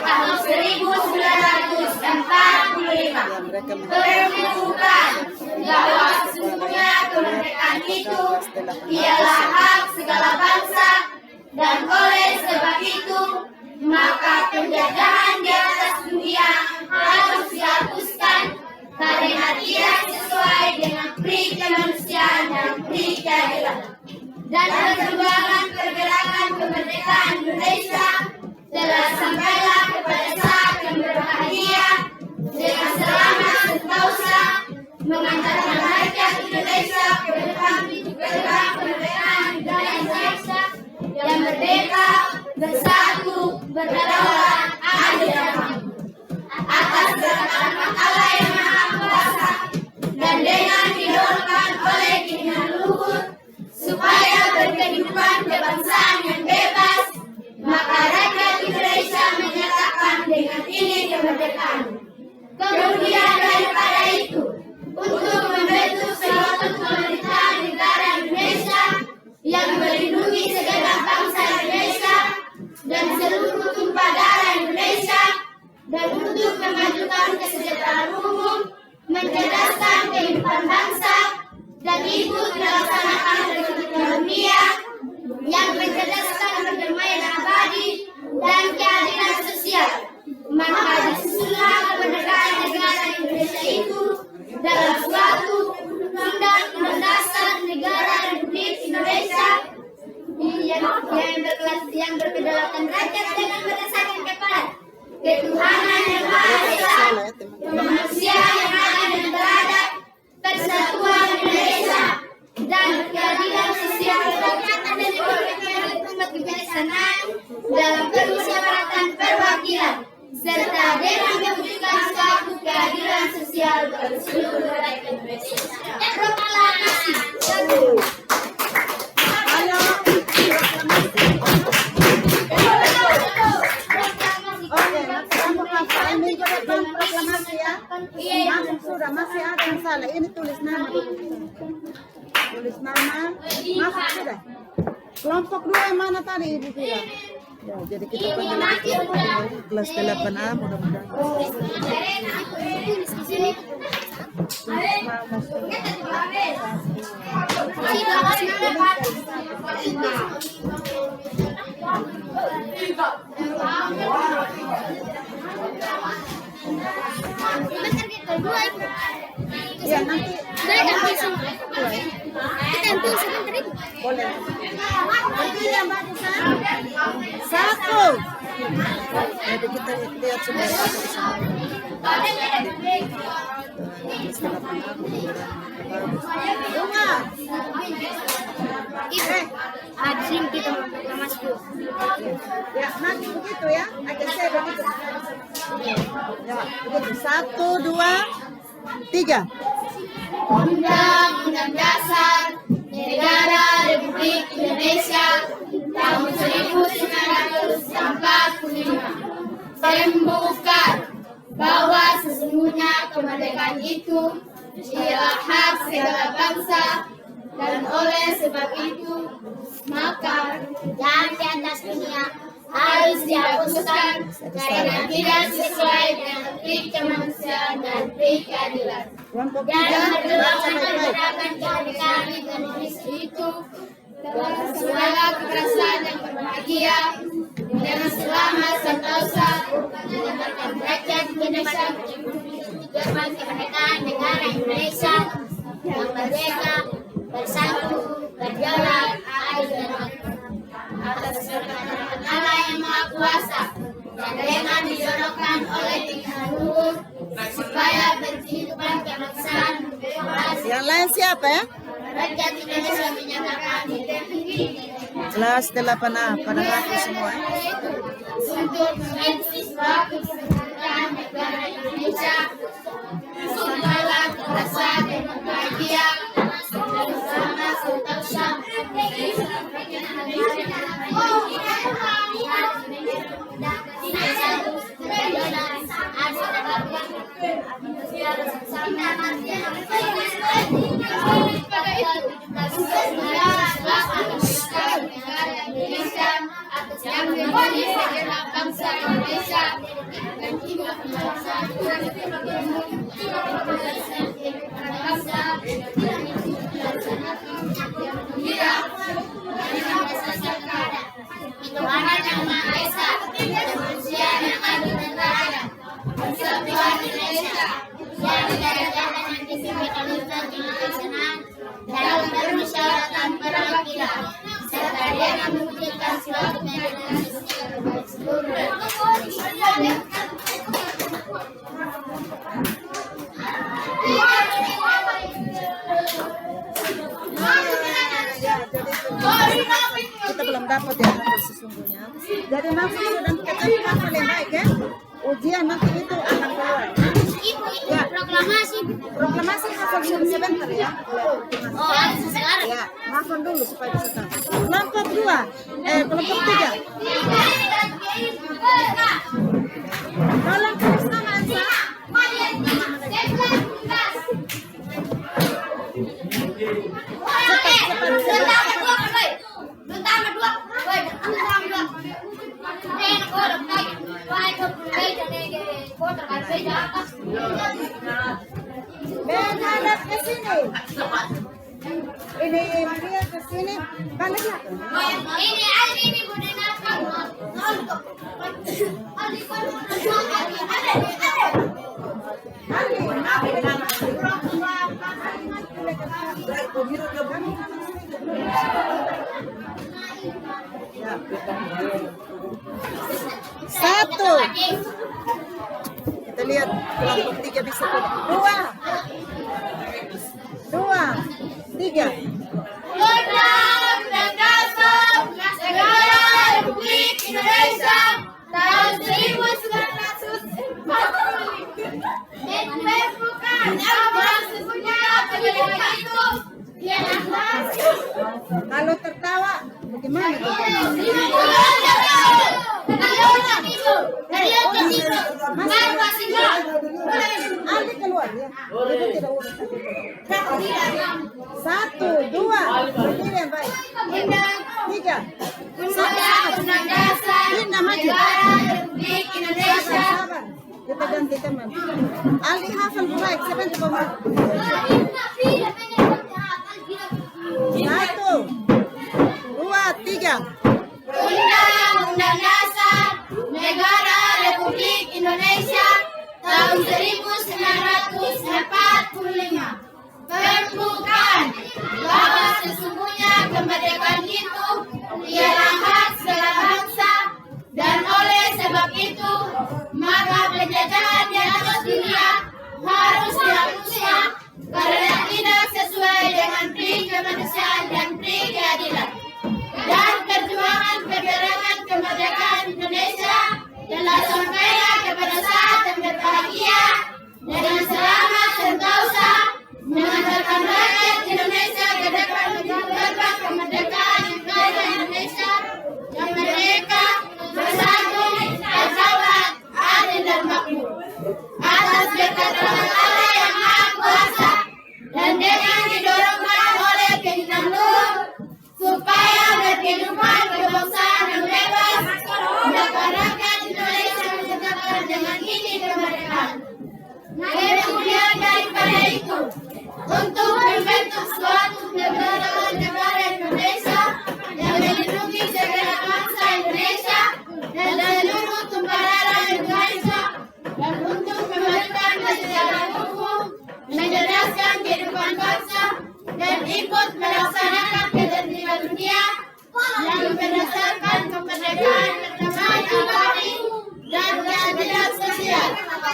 tahun 1945 berkemukakan bahwa sesungguhnya kemerdekaan itu ialah hak segala bangsa, dan oleh sebab itu maka penjajahan di atas dunia harus dihapuskan karena tidak sesuai dengan pri kemanusiaan dan pri keadilan. Dan perkembangan pergerakan kemerdekaan Indonesia telah sampailah kepada saat yang berbahagia dengan selamat sentosa mengantarkan rakyat Indonesia ke depan gerbang kemerdekaan Indonesia yang merdeka, bersatu, berdaulat, adil dan makmur atas kedatangan Allah yang Maha Kuasa, dan dengan didorongkan oleh keinginan luhur supaya berkehidupan kebangsaan yang bebas, maka rakyat Indonesia menyatakan dengan ini kemerdekaan. Kemudian daripada itu, untuk membentuk suatu pemerintahan negara Indonesia yang melindungi segenap bangsa Indonesia dan seluruh tumpah darah Indonesia, dan untuk memajukan kesejahteraan umum, mencerdaskan kehidupan bangsa, dan ikut melaksanakan revolusi dunia yang mencerdaskan perdamaian abadi dan keadilan sosial. Maka disusunlah kemerdekaan negara Indonesia itu dalam suatu Undang-Undang Dasar Negara Republik Indonesia yang berkedaulatan rakyat dengan berdasarkan kepada ketuhanan yang Maha Esa, kemanusiaan yang adil dan beradab, persatuan Indonesia, dan keadilan sosial dan umat kebijaksanaan dalam permusyawaratan perwakilan, serta dengan mewujudkan suatu keadilan sosial bagi seluruh rakyat Indonesia. Proklamasi. Proklamasi ya. Masuk sudah, masih ada yang salah. Ini tulis nama. Tulis nama. Masuk sudah. Kelompok 2 yang mana tadi Ibu bilang? Ya, jadi kita panggil kelas 8A mudah-mudahan. Ya, nanti boleh. Berdiri Mbak Desa. 1. Jadi kita lihat sudah. 2. Kita masuk. Ya, nanti begitu ya. Agak saya begitu. Ya, begitu. 1, 2, 3. Undang-Undang Dasar Negara Republik Indonesia tahun 1945 membuka bahwa sesungguhnya kemerdekaan itu ialah hak segala bangsa, dan oleh sebab itu maka jahat di atas dunia harus dihapuskan karena tidak sesuai dengan pri kemanusiaan dan pri keadilan. Dan perjuangan pergerakan kemerdekaan Indonesia itu dalam segala keberhasilan yang berbahagia dengan selamat sentosa mengantarkan rakyat Indonesia menyebut gerbang kemerdekaan negara Indonesia yang merdeka, bersatu, berdaulat, adil dan makmur atas kedaulatan Allah yang Maha Kuasa, dan dengan didorongkan oleh keinginan luhur supaya berkehidupan kebangsaan. Yang lain siapa ya? Rakyat Indonesia menyatakan Kelas 8A pada ngaku semua. untuk membentuk suatu pemerintahan negara Indonesia segala perasaan yang bahagia dan bersama sentosa yang menjadi segenap bangsa Indonesia kegiatan yang disimulasikan di pelaksanaan dalam permusyawaratan perwakilan serta dengan mewujudkan suatu keadilan sosial bagi seluruh rakyat. Kita belum dapat ya hasil sesungguhnya. Jadi maksud dan kita hasil yang baik ya. Ujian nanti itu akan keluar. Ya. Proklamasi hasil sebentar ya. Oh, sekarang. Ya, makan dulu supaya bisa tahu. Kelompok 2, kelompok 3. Tolong tulis nama Ansa. Menghadap ke sini. Ini Maria ke sini. Balik lah. Ini Budina Satu. Kita lihat kelompok 3 bisa ke 2, 3. Undang-Undang Dasar Negara Republik Indonesia tahun 1945 menentukan apa sesungguhnya kemerdekaan itu ialah Kalau tertawa, bagaimana? Ali keluar ya. Itu tidak urus. 1, 2, berdiri yang baik. 3. Undang-Undang Dasar Negara Republik Indonesia. Sabar. Kita ganti teman. Ali hafal baik. Siapa yang bawa? 1, 2, 3. Undang-Undang Dasar Negara Republik Indonesia tahun 1945 Pembukaan bahwa sesungguhnya kemerdekaan itu ialah hak segala bangsa dan oleh sebab itu maka penjajahan di atas dunia harus dihapusnya karena tidak sesuai dengan prinsip kemanusiaan dan prinsip keadilan. Dan perjuangan pergerakan kemerdekaan Indonesia telah sampailah kepada saat yang berbahagia dengan selamat sentosa mengantarkan rakyat Indonesia ke depan menuju gerbang kemerdekaan negara Indonesia yang merdeka, bersatu, berdaulat, adil dan makmur. Atas berkat Allah yang Maha Kuasa dan dengan didorongkan oleh keinginan luhur supaya berkehidupan kebangsaan yang bebas, maka rakyat Indonesia menciptakan dengan ini kemerdekaan. Kemudian daripada itu, untuk membentuk suatu negara Indonesia yang melindungi segala bangsa Indonesia dan seluruh tumpah darah Indonesia, dan untuk memberikan kesejahteraan hukum, mencerdaskan kehidupan bangsa, dan ikut melaksanakan ketertiban dunia yang berdasarkan kemerdekaan, kebersamaan abadi, dan keadilan sosial.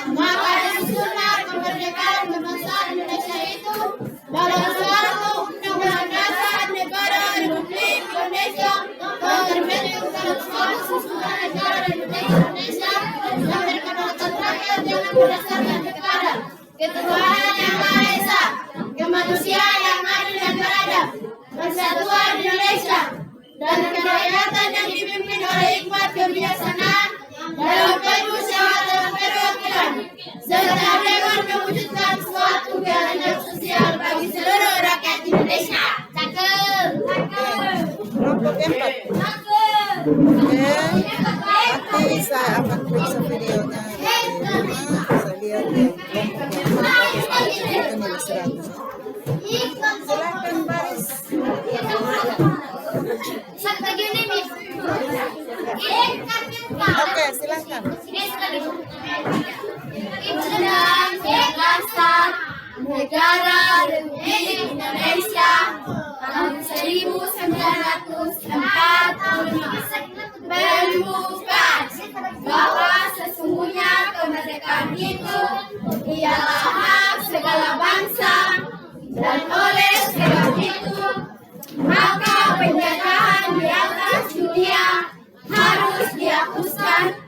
Maka disusunlah kemerdekaan kebangsaan Indonesia itu dalam suatu undang-undang dasar negara Republik Indonesia yang terbentuk dalam suatu susunan negara Republik Indonesia yang berkedaulatan rakyat yang berdasarkan kepada ketuhanan yang Maha Esa, kemanusiaan yang adil dan beradab, persatuan Indonesia, dan kerakyatan yang dipimpin oleh hikmat kebijaksanaan dalam permusyawaratan perwakilan, serta dengan mewujudkan suatu keadilan sosial bagi seluruh rakyat Indonesia. Cakep. Kelompok 4. Oke. Nanti saya akan periksa videonya. Saya lihat di kelompok yang itu nilai 100. Silakan baris. Oke, silakan. Undang-Undang Dasar Negara Republik Indonesia tahun 1945 menemukan bahwa sesungguhnya kemerdekaan itu ialah hak segala bangsa, dan oleh sebab itu maka penjajahan di atas dunia harus dihapuskan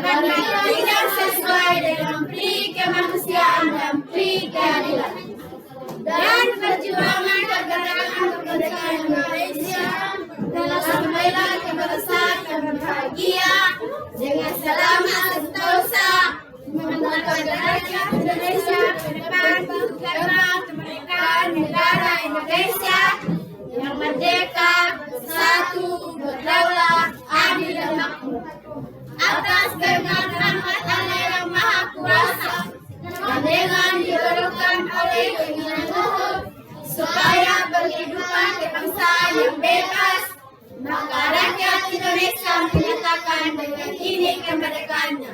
karena tidak sesuai dengan pri kemanusiaan dan pri keadilan. Dan perjuangan kemerdekaan Indonesia telah sampailah kepada saat yang berbahagia dengan selamat sentosa membuat derajat Indonesia ke depan karena kemerdekaan negara Indonesia yang merdeka, bersatu, berdaulat, adil dan makmur atas berkat rahmat Allah yang Maha Kuasa, dan dengan didorongkan oleh keinginan luhur supaya berkehidupan kebangsaan yang bebas, maka rakyat Indonesia menyatakan dengan ini kemerdekaannya.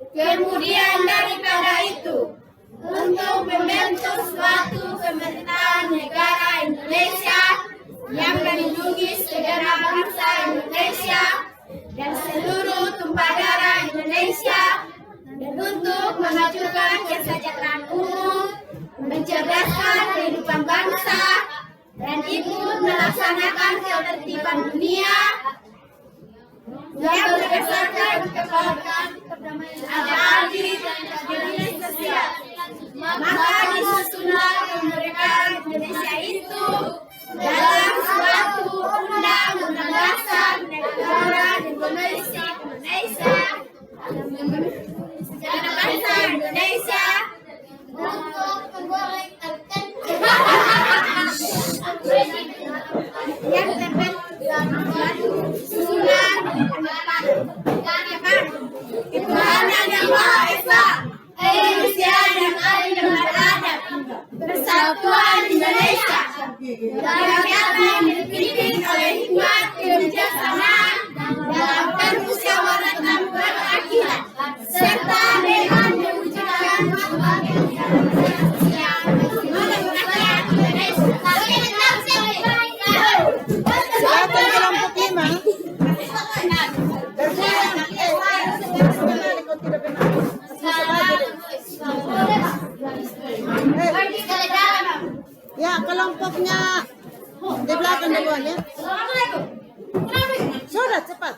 Kemudian daripada itu, untuk membentuk suatu pemerintahan negara Indonesia yang melindungi segenap bangsa Indonesia dan seluruh tumpah darah Indonesia, dan untuk memajukan kesejahteraan umum, mencerdaskan kehidupan bangsa, dan ikut melaksanakan ketertiban dunia yang berdasarkan kebahagiaan, adil dan keadilan sosial. Maka disusunlah kemerdekaan Indonesia itu dalam suatu undang-undang dasar negara Indonesia segenap bangsa Indonesia untuk menggoreng yang terbentuk dalam suatu susunan ketuhanan yang Maha Esa, kemanusiaan yang adil dan beradab, persatuan Indonesia, dan rakyat yang dipimpin oleh hikmat kebijaksanaan dalam permusyawaratan berakibat, serta dengan mewujudkan Siapa kelompok 5? Ya, kelompoknya di belakang duluan ya. Sudah cepat.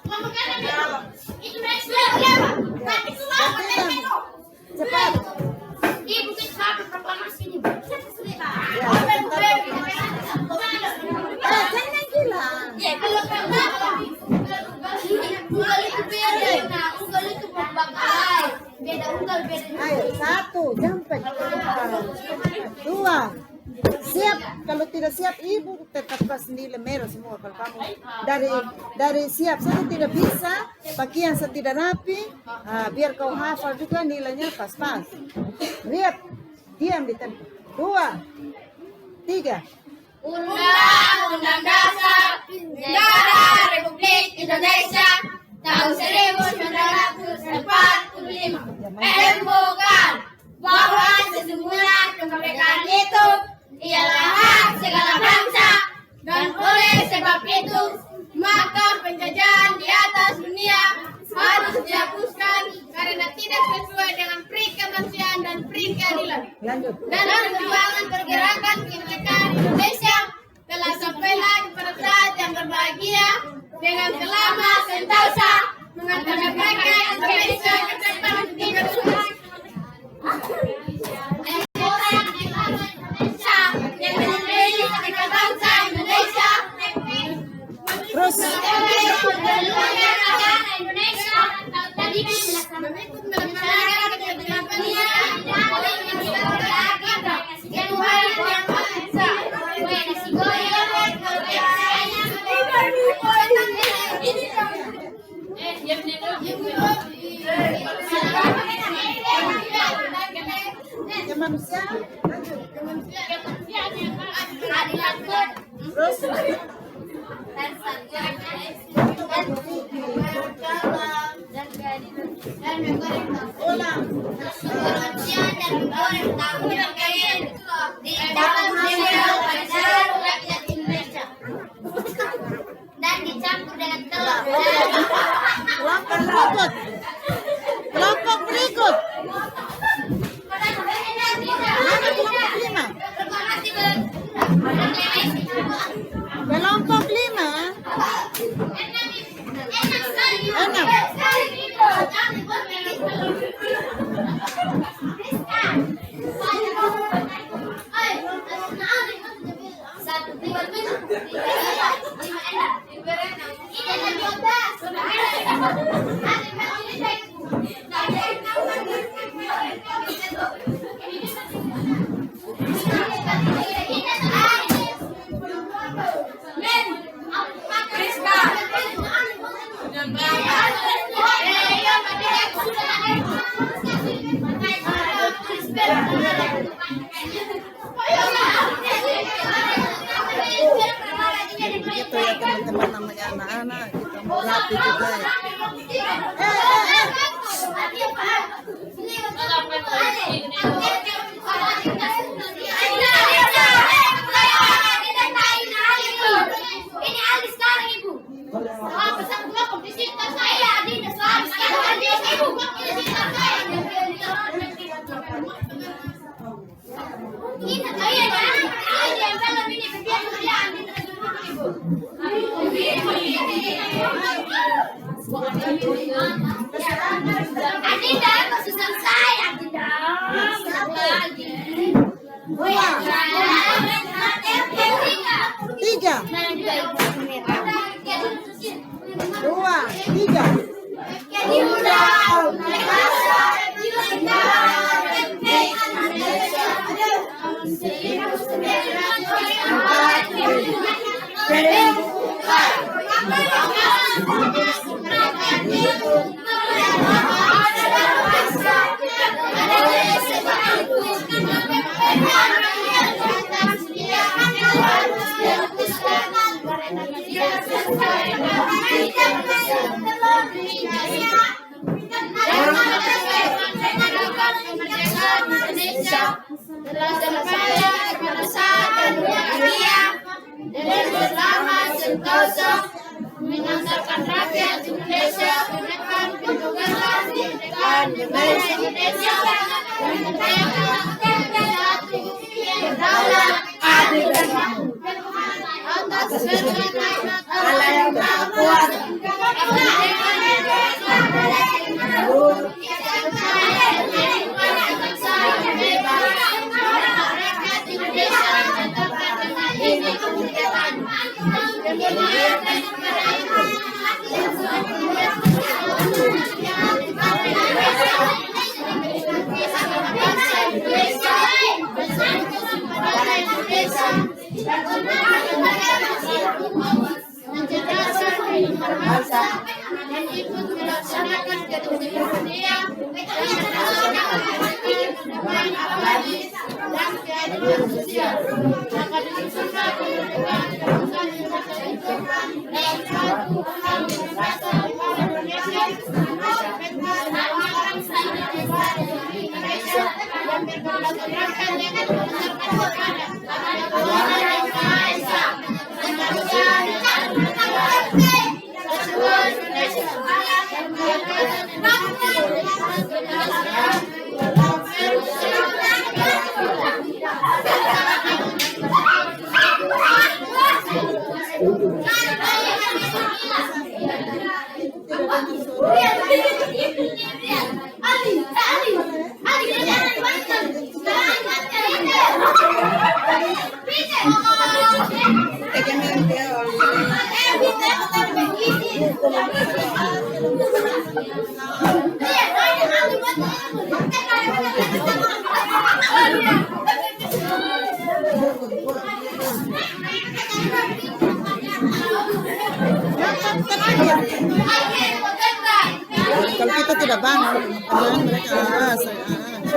Cepat. Jangan gila. Ayo, 1, jemput. 2. Siap, kalau tidak siap ibu tetapkan sendiri mero semua. Kalau kamu dari siap saja tidak bisa, pakaian saya tidak rapi, biar kau hafal juga nilainya pas-pas. Lihat, diam di tempat. 2, 3. Undang-Undang Dasar Negara Republik Indonesia tahun 1945 menemukan bahwa sesungguhnya kemerdekaan itu ialah hak segala bangsa, dan oleh sebab itu maka penjajahan di atas dunia harus dihapuskan karena tidak sesuai dengan pri kemanusiaan dan pri keadilan. Lanjut. Dan perjuangan pergerakan kemerdekaan Indonesia telah sampailah kepada saat yang berbahagia dengan selamat sentosa mengantarkan rakyat Indonesia ke depan dengan sukses. Yang menjadi sebagai bangsa Indonesia Terus. Indonesia tadi mengikut melaksanakan kebijakan dunia kemanusiaan. Terus dan dan menggoreng tahu. Ulang. Manusia dan menggoreng tahu yang kaya di dalam sel pacaran rakyat Indonesia dan dicampur dengan telur. Kelompok berikut. Kelompok berikut. Mana kelompok 5? Kelompok 5. Enam. Begitu ya teman-teman, namanya anak-anak, kita mau rapi juga ya. Ini alis sekarang ibu. Pesan kelompok di sini saya adiknya sekarang ibu. Ini saya yang dalam ini kerjaan ibu. Adinda, susah saya Adinda. Tiga. 2, 3. Telah selesai kebangsaan dunia dan bersama sentosa mengantarkan rakyat Indonesia ke depan kebebasan kemerdekaan negara Indonesia dan menegakkan satu berdaulat, adil dan makmur atas segala Allah yang Maha Kuasa. Dan ikut melaksanakan ketujuan dunia dan keadilan sosial akan disusun kemerdekaan bangsa Indonesia itu dalam satu undang-undang Indonesia dan berkedaulatan rakyat yang berdasarkan kepada Tuhan Yang Maha Esa dan manusia seluruh Indonesia dan kedaulatan Kalau kita tidak bangun, teman mereka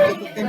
ikutin.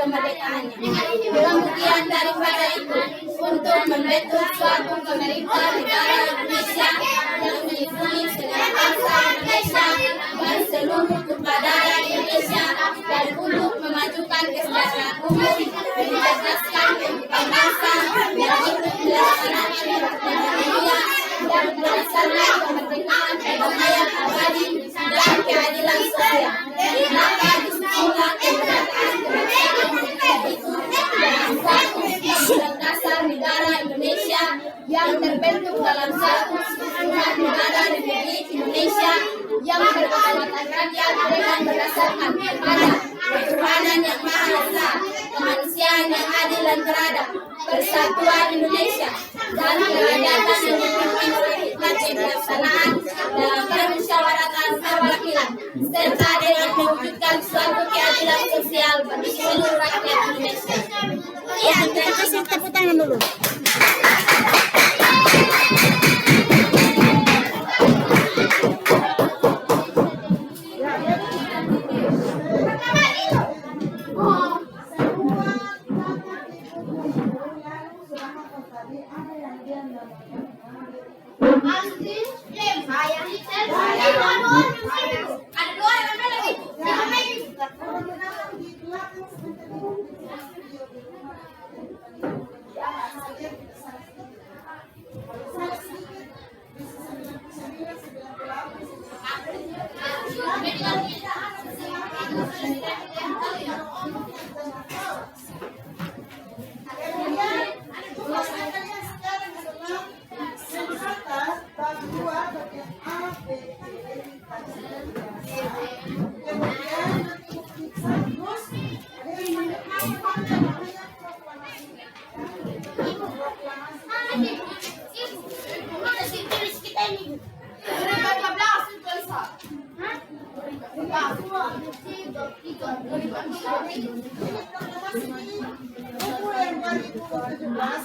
kemerdekaannya. Kemudian daripada itu, untuk membentuk suatu pemerintah negara Indonesia yang melindungi segala bangsa Indonesia dan seluruh tumpah darah Indonesia, dan untuk memajukan kesejahteraan umum, mencerdaskan kehidupan bangsa, dan ikut melaksanakan dunia dan berdasarkan kemerdekaan, perdamaian abadi, dan keadilan sosial. Maka disitulah kemerdekaan itu dalam suatu undang dasar negara Indonesia yang terbentuk dalam satu kesatuan negara Republik Indonesia yang berkedaulatan rakyat dengan berdasarkan kepada ketuhanan yang Maha Esa, kemanusiaan yang adil dan beradab, persatuan Indonesia, dan kerakyatan yang dipimpin oleh hikmat kebijaksanaan dalam permusyawaratan perwakilan, serta dengan mewujudkan suatu keadilan sosial bagi seluruh rakyat Indonesia. Iya, kita kasih tepuk tangan dulu.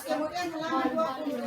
Kemudian halaman 8B.